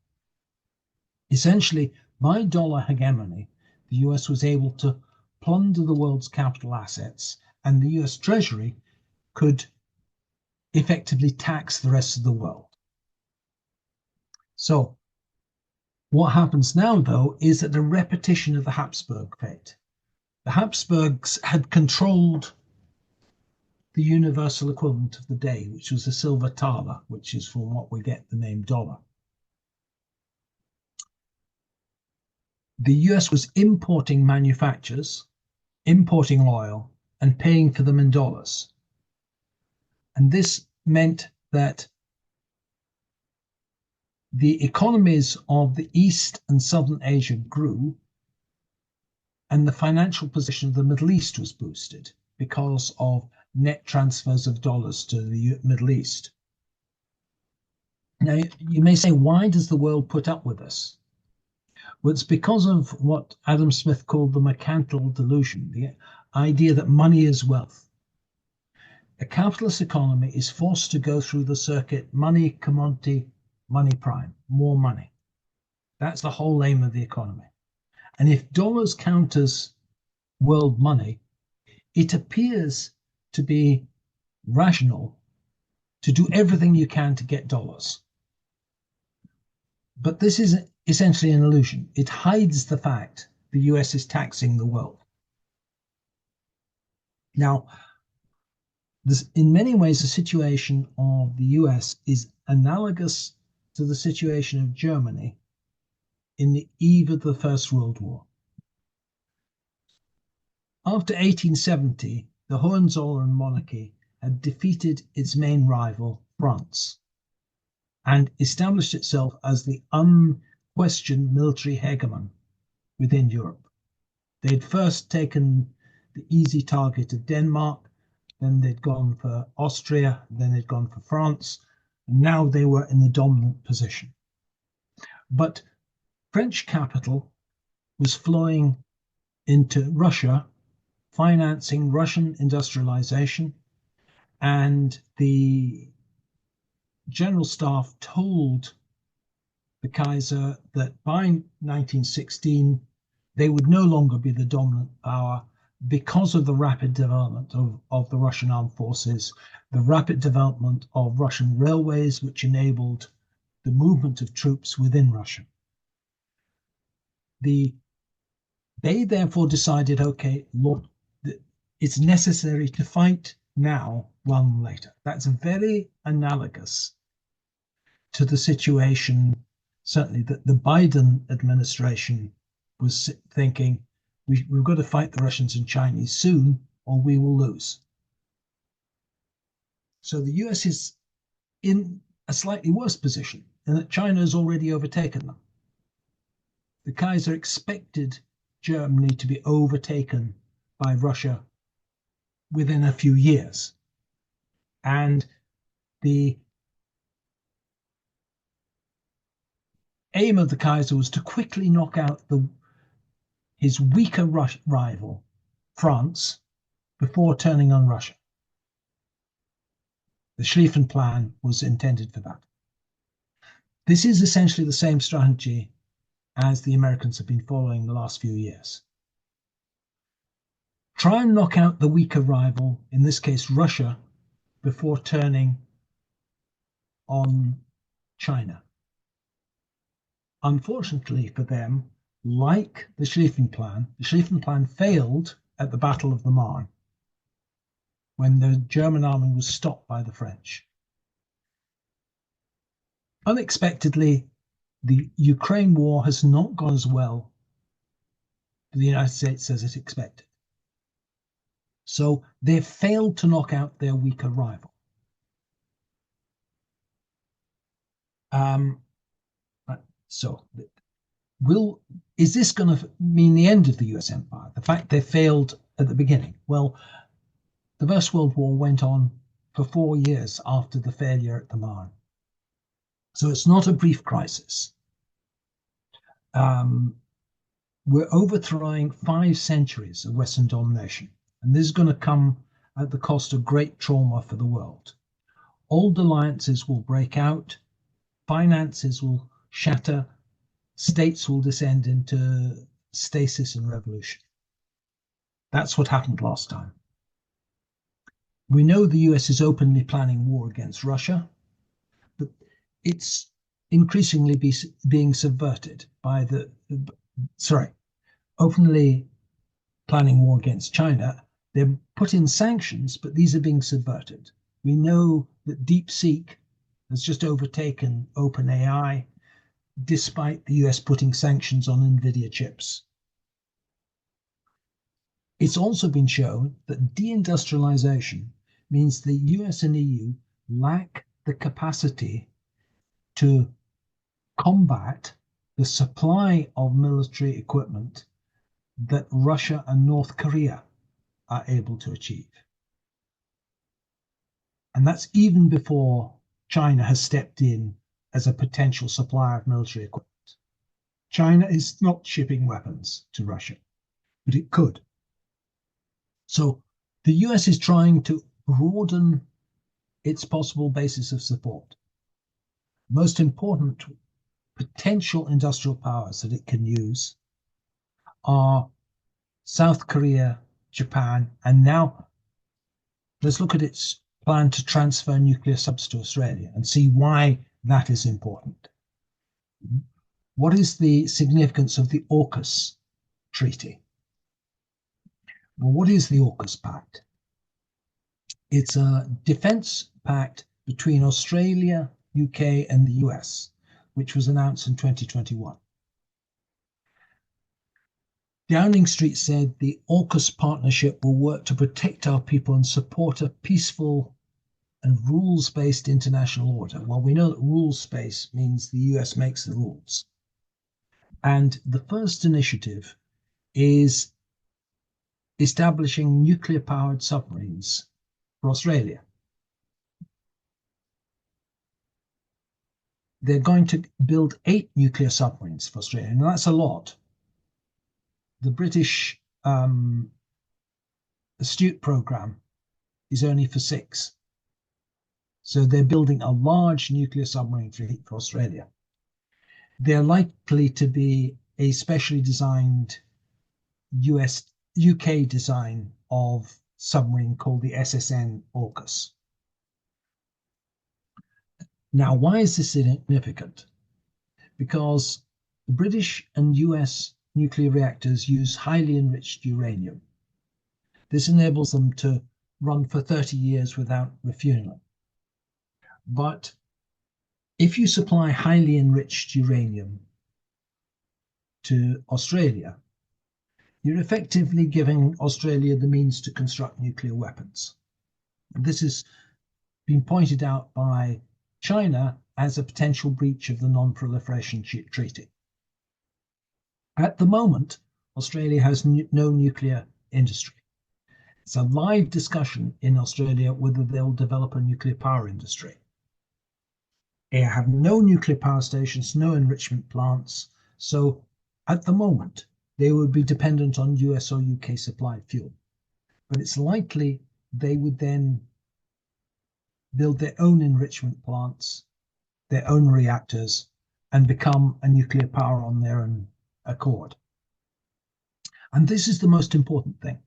Essentially, by dollar hegemony, the US was able to plunder the world's capital assets, and the US Treasury could effectively tax the rest of the world. So what happens now, though, is that a repetition of the Habsburg fate. The Habsburgs had controlled the universal equivalent of the day, which was the silver thaler, which is from what we get the name dollar. The US was importing manufactures, importing oil, and paying for them in dollars. And this meant that the economies of the East and Southern Asia grew, and the financial position of the Middle East was boosted because of net transfers of dollars to the Middle East. Now, you may say, why does the world put up with this? Well, it's because of what Adam Smith called the mercantile delusion, the idea that money is wealth. A capitalist economy is forced to go through the circuit money, commodity, money prime, more money. That's the whole aim of the economy. And if dollars counters world money, it appears to be rational to do everything you can to get dollars. But this is essentially an illusion. It hides the fact the US is taxing the world. Now, in many ways, the situation of the US is analogous to the situation of Germany in the eve of the First World War. After 1870, the Hohenzollern monarchy had defeated its main rival, France, and established itself as the unquestioned military hegemon within Europe. They had first taken the easy target of Denmark, then they'd gone for Austria, then they'd gone for France, and now they were in the dominant position. But French capital was flowing into Russia, financing Russian industrialization, and the General Staff told the Kaiser that by 1916 they would no longer be the dominant power because of the rapid development of the Russian armed forces, the rapid development of Russian railways, which enabled the movement of troops within Russia. They therefore decided, okay, Lord, it's necessary to fight now rather than later. That's very analogous to the situation, certainly, that the Biden administration was thinking, we've got to fight the Russians and Chinese soon, or we will lose. So the US is in a slightly worse position in that China has already overtaken them. The Kaiser expected Germany to be overtaken by Russia within a few years. And the aim of the Kaiser was to quickly knock out his weaker rival, France, before turning on Russia. The Schlieffen Plan was intended for that. This is essentially the same strategy as the Americans have been following the last few years. Try and knock out the weaker rival, in this case Russia, before turning on China. Unfortunately for them, like the Schlieffen Plan failed at the Battle of the Marne, when the German army was stopped by the French. Unexpectedly, the Ukraine war has not gone as well for the United States as it expected. So they failed to knock out their weaker rival. Is this going to mean the end of the US empire? The fact they failed at the beginning? Well, the First World War went on for 4 years after the failure at the Marne. So it's not a brief crisis. We're overthrowing 5 centuries of Western domination, and this is going to come at the cost of great trauma for the world. Old alliances will break out, finances will shatter, states will descend into stasis and revolution. That's what happened last time. We know the US is openly planning war against Russia, but it's increasingly being subverted by openly planning war against China. They're put in sanctions, but these are being subverted. We know that DeepSeek has just overtaken OpenAI, despite the US putting sanctions on NVIDIA chips. It's also been shown that deindustrialization means the US and EU lack the capacity to combat the supply of military equipment that Russia and North Korea are able to achieve. And that's even before China has stepped in as a potential supplier of military equipment. China is not shipping weapons to Russia, but it could. So the US is trying to broaden its possible basis of support. Most important potential industrial powers that it can use are South Korea, Japan, and now let's look at its plan to transfer nuclear subs to Australia and see why that is important. What is the significance of the AUKUS treaty? Well, what is the AUKUS Pact? It's a defence pact between Australia, UK, and the US, which was announced in 2021. Downing Street said the AUKUS partnership will work to protect our people and support a peaceful and rules-based international order. Well, we know that rules-based means the US makes the rules. And the first initiative is establishing nuclear-powered submarines for Australia. They're going to build 8 nuclear submarines for Australia, and that's a lot. The British Astute program is only for 6. So they're building a large nuclear submarine fleet for Australia. They're likely to be a specially designed UK design of submarine called the SSN AUKUS. Now, why is this significant? Because the British and US nuclear reactors use highly enriched uranium. This enables them to run for 30 years without refueling. But if you supply highly enriched uranium to Australia, you're effectively giving Australia the means to construct nuclear weapons. And this has been pointed out by China as a potential breach of the Non-Proliferation Treaty. At the moment, Australia has no nuclear industry. It's a live discussion in Australia whether they'll develop a nuclear power industry. They have no nuclear power stations, no enrichment plants. So at the moment, they would be dependent on US or UK supplied fuel. But it's likely they would then build their own enrichment plants, their own reactors, and become a nuclear power on their own accord. And this is the most important thing.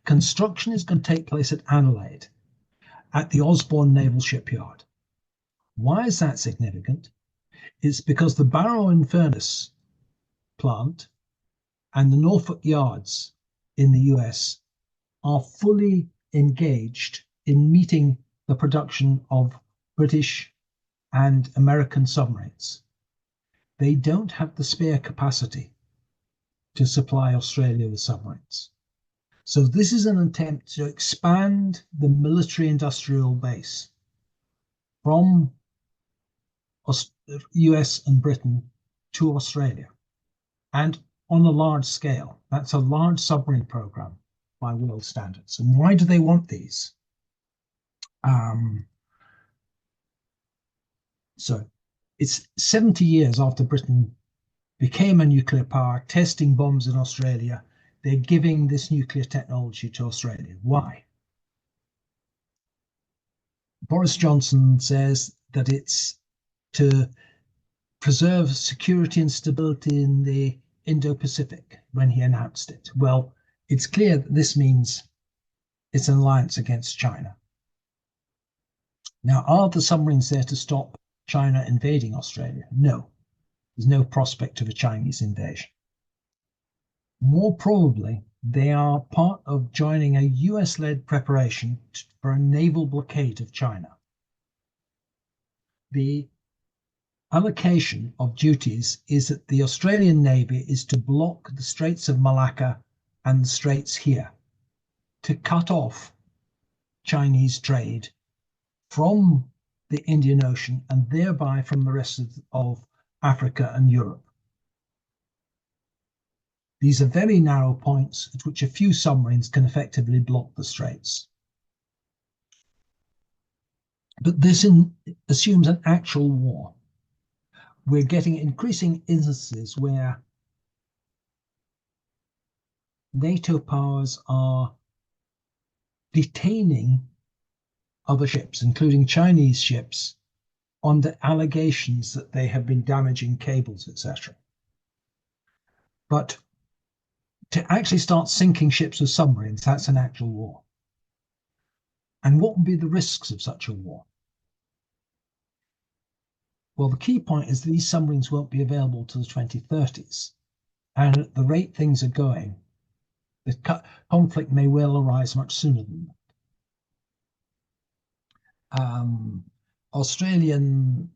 Construction is going to take place at Adelaide, at the Osborne Naval Shipyard. Why is that significant? It's because the Barrow-in-Furness plant and the Norfolk yards in the US are fully engaged in meeting the production of British and American submarines. They don't have the spare capacity to supply Australia with submarines. So this is an attempt to expand the military industrial base from US and Britain to Australia, and on a large scale. That's a large submarine program by world standards. And why do they want these? So it's 70 years after Britain became a nuclear power, testing bombs in Australia. They're giving this nuclear technology to Australia. Why? Boris Johnson says that it's to preserve security and stability in the Indo-Pacific when he announced it? Well, it's clear that this means it's an alliance against China. Now, are the submarines there to stop China invading Australia? No, there's no prospect of a Chinese invasion. More probably, they are part of joining a US-led preparation for a naval blockade of China. The allocation of duties is that the Australian Navy is to block the Straits of Malacca and the Straits here to cut off Chinese trade from the Indian Ocean and thereby from the rest of Africa and Europe. These are very narrow points at which a few submarines can effectively block the straits. But this assumes an actual war. We're getting increasing instances where NATO powers are detaining other ships, including Chinese ships, under allegations that they have been damaging cables, etc. But to actually start sinking ships with submarines, that's an actual war. And what would be the risks of such a war? Well, the key point is these submarines won't be available till the 2030s. And at the rate things are going, the conflict may well arise much sooner than that. Australian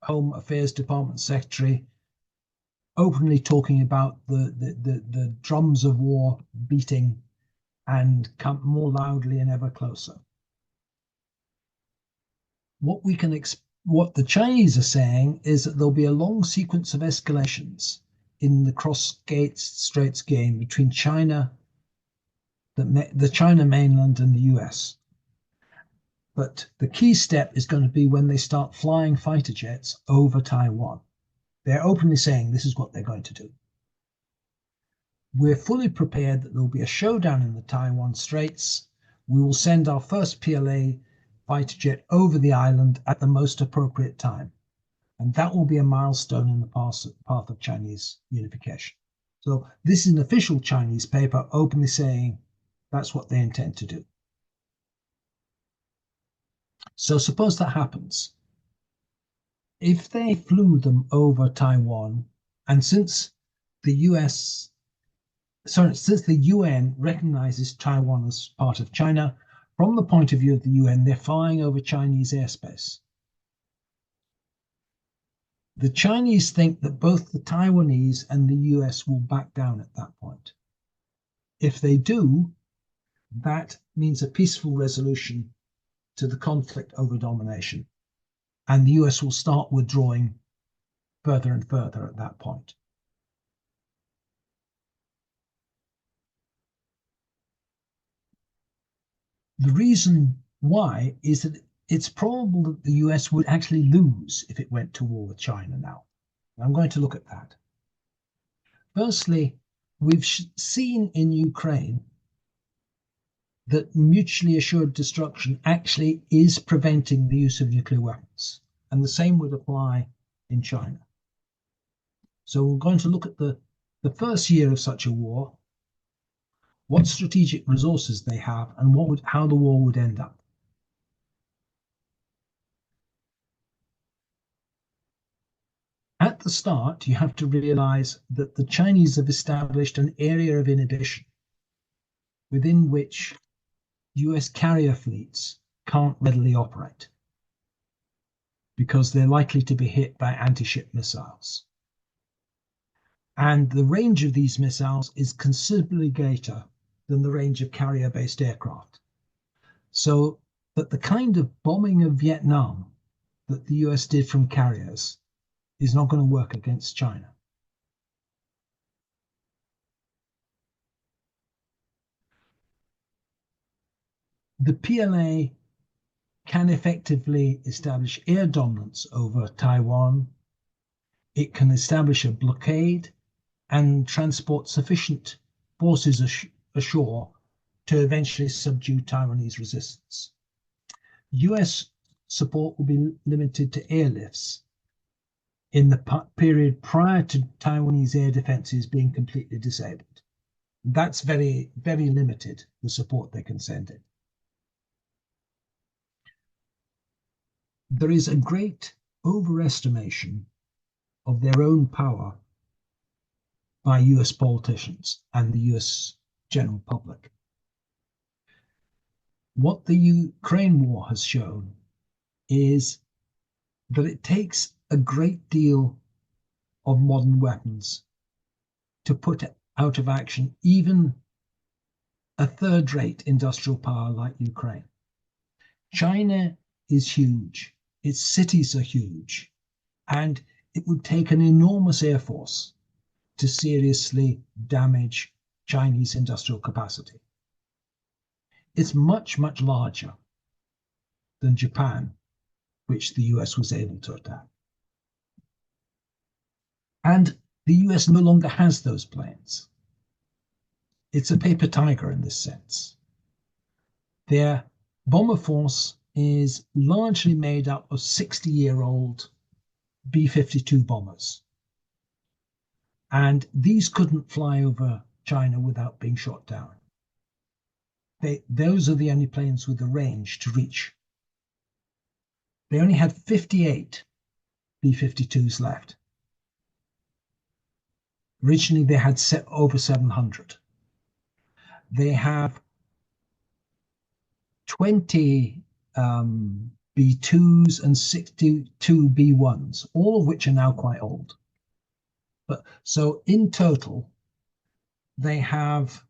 Home Affairs Department Secretary openly talking about the drums of war beating and come more loudly and ever closer. What the Chinese are saying is that there'll be a long sequence of escalations in the cross-straits game between China, the China mainland and the US. But the key step is going to be when they start flying fighter jets over Taiwan. They're openly saying this is what they're going to do. We're fully prepared that there'll be a showdown in the Taiwan Straits. We will send our first PLA fighter jet over the island at the most appropriate time. And that will be a milestone in the path of Chinese unification. So this is an official Chinese paper openly saying that's what they intend to do. So suppose that happens. If they flew them over Taiwan, and since the UN recognizes Taiwan as part of China, from the point of view of the UN, they're flying over Chinese airspace. The Chinese think that both the Taiwanese and the US will back down at that point. If they do, that means a peaceful resolution to the conflict over domination, and the US will start withdrawing further and further at that point. The reason why is that it's probable that the US would actually lose if it went to war with China now. I'm going to look at that. Firstly, we've seen in Ukraine that mutually assured destruction actually is preventing the use of nuclear weapons. And the same would apply in China. So we're going to look at the first year of such a war, what strategic resources they have, and how the war would end up. At the start, you have to realize that the Chinese have established an area of inhibition within which US carrier fleets can't readily operate because they're likely to be hit by anti-ship missiles. And the range of these missiles is considerably greater than the range of carrier-based aircraft. So that the kind of bombing of Vietnam that the US did from carriers is not going to work against China. The PLA can effectively establish air dominance over Taiwan. It can establish a blockade and transport sufficient forces ashore to eventually subdue Taiwanese resistance. US support will be limited to airlifts, in the period prior to Taiwanese air defenses being completely disabled. That's very, very limited, the support they can send in. There is a great overestimation of their own power by US politicians and the US general public. What the Ukraine war has shown is that it takes a great deal of modern weapons to put out of action even a third-rate industrial power like Ukraine. China is huge, its cities are huge, and it would take an enormous air force to seriously damage Chinese industrial capacity. It's much, much larger than Japan, which the US was able to attack. And the US no longer has those planes. It's a paper tiger in this sense. Their bomber force is largely made up of 60-year-old B-52 bombers. And these couldn't fly over China without being shot down. Those are the only planes with the range to reach. They only had 58 B-52s left. Originally, they had over 700. They have 20 B2s and 62 B1s, all of which are now quite old. But so in total, they have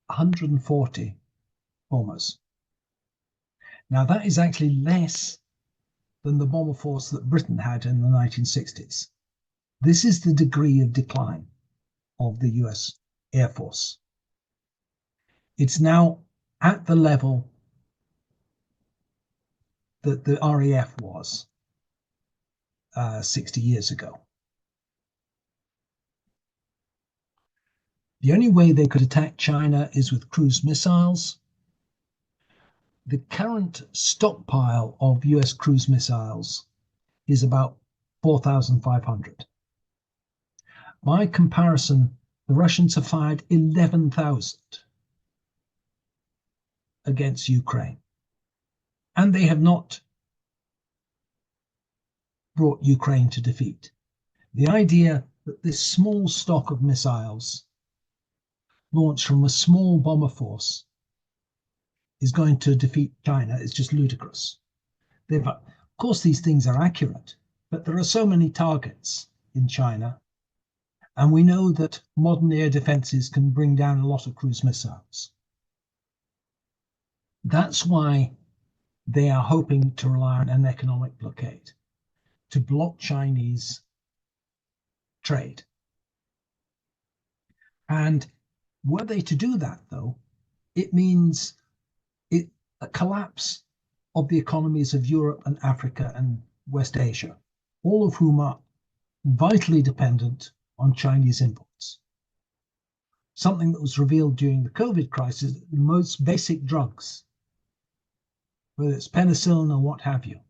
140 bombers. Now that is actually less than the bomber force that Britain had in the 1960s. This is the degree of decline of the US Air Force. It's now at the level that the RAF was 60 years ago. The only way they could attack China is with cruise missiles. The current stockpile of US cruise missiles is about 4,500. By comparison, the Russians have fired 11,000 against Ukraine. And they have not brought Ukraine to defeat. The idea that this small stock of missiles launched from a small bomber force is going to defeat China is just ludicrous. Of course, these things are accurate, but there are so many targets in China, and we know that modern air defenses can bring down a lot of cruise missiles. That's why they are hoping to rely on an economic blockade to block Chinese trade. And were they to do that, though, it means a collapse of the economies of Europe and Africa and West Asia, all of whom are vitally dependent on Chinese imports. Something that was revealed during the COVID crisis, the most basic drugs, whether it's penicillin or what have you,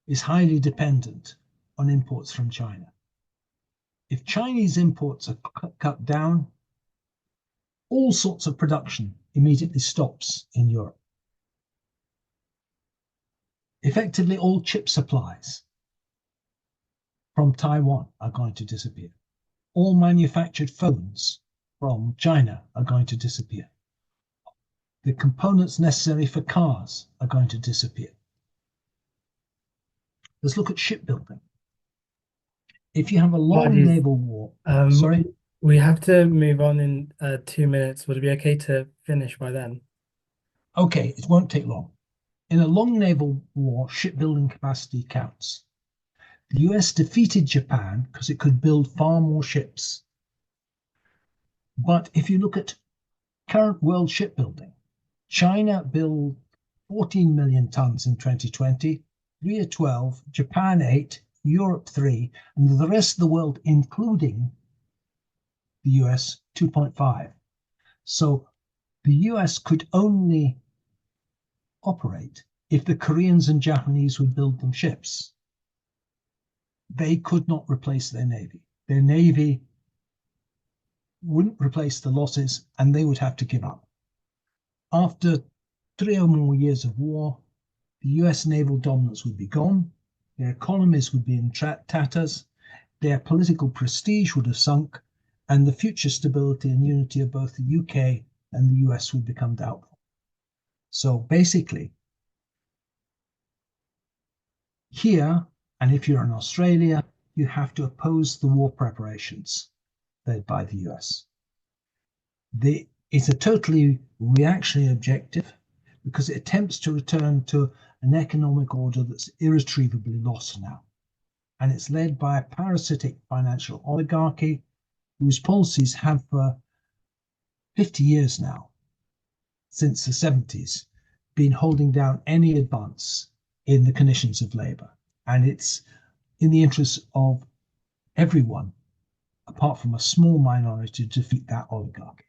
is highly dependent on imports from China. If Chinese imports are cut down, all sorts of production immediately stops in Europe. Effectively, all chip supplies from Taiwan are going to disappear. All manufactured phones from China are going to disappear. The components necessary for cars are going to disappear. Let's look at shipbuilding. If you have a long naval war, sorry? We have to move on in 2 minutes. Would it be okay to finish by then? Okay, it won't take long. In a long naval war, shipbuilding capacity counts. The US defeated Japan because it could build far more ships. But if you look at current world shipbuilding, China built 14 million tons in 2020, Korea 12, Japan 8, Europe 3, and the rest of the world, including the US, 2.5. So the US could only operate if the Koreans and Japanese would build them ships. they could not replace their navy. Their navy wouldn't replace the losses, and they would have to give up. After 3 or more years of war, the US naval dominance would be gone, their economies would be in tatters, their political prestige would have sunk, and the future stability and unity of both the UK and the US would become doubtful. So basically, here, and if you're in Australia, you have to oppose the war preparations led by the US. It's a totally reactionary objective because it attempts to return to an economic order that's irretrievably lost now. And it's led by a parasitic financial oligarchy whose policies have for 50 years now, since the 70s, been holding down any advance in the conditions of labour. And it's in the interests of everyone, apart from a small minority, to defeat that oligarchy.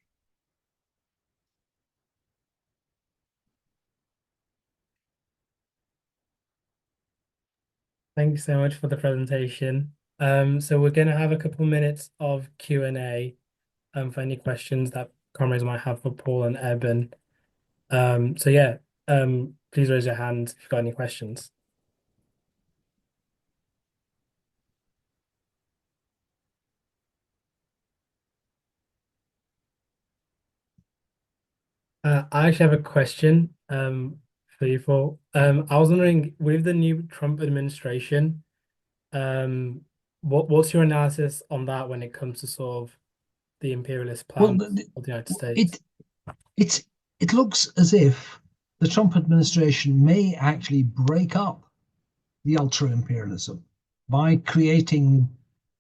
Thank you so much for the presentation. So we're going to have a couple minutes of Q&A for any questions that comrades might have for Paul and Eben. So yeah, please raise your hand if you've got any questions. I actually have a question for you, Paul. I was wondering, with the new Trump administration, what's your analysis on that when it comes to sort of the imperialist plans of the United States? It looks as if the Trump administration may actually break up the ultra-imperialism by creating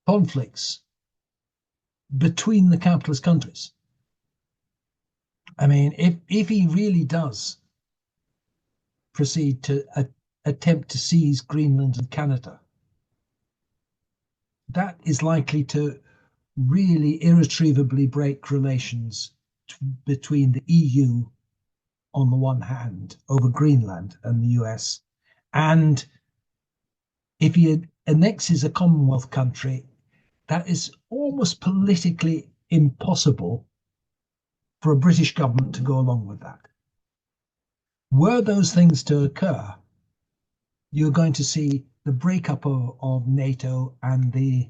conflicts between the capitalist countries. I mean, if he really does proceed to attempt to seize Greenland and Canada, that is likely to really irretrievably break relations between the EU on the one hand over Greenland and the US, and if he annexes a Commonwealth country, that is almost politically impossible for a British government to go along with that. Were those things to occur, you're going to see the breakup of NATO and the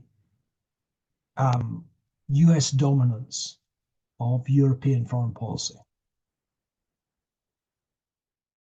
US dominance of European foreign policy.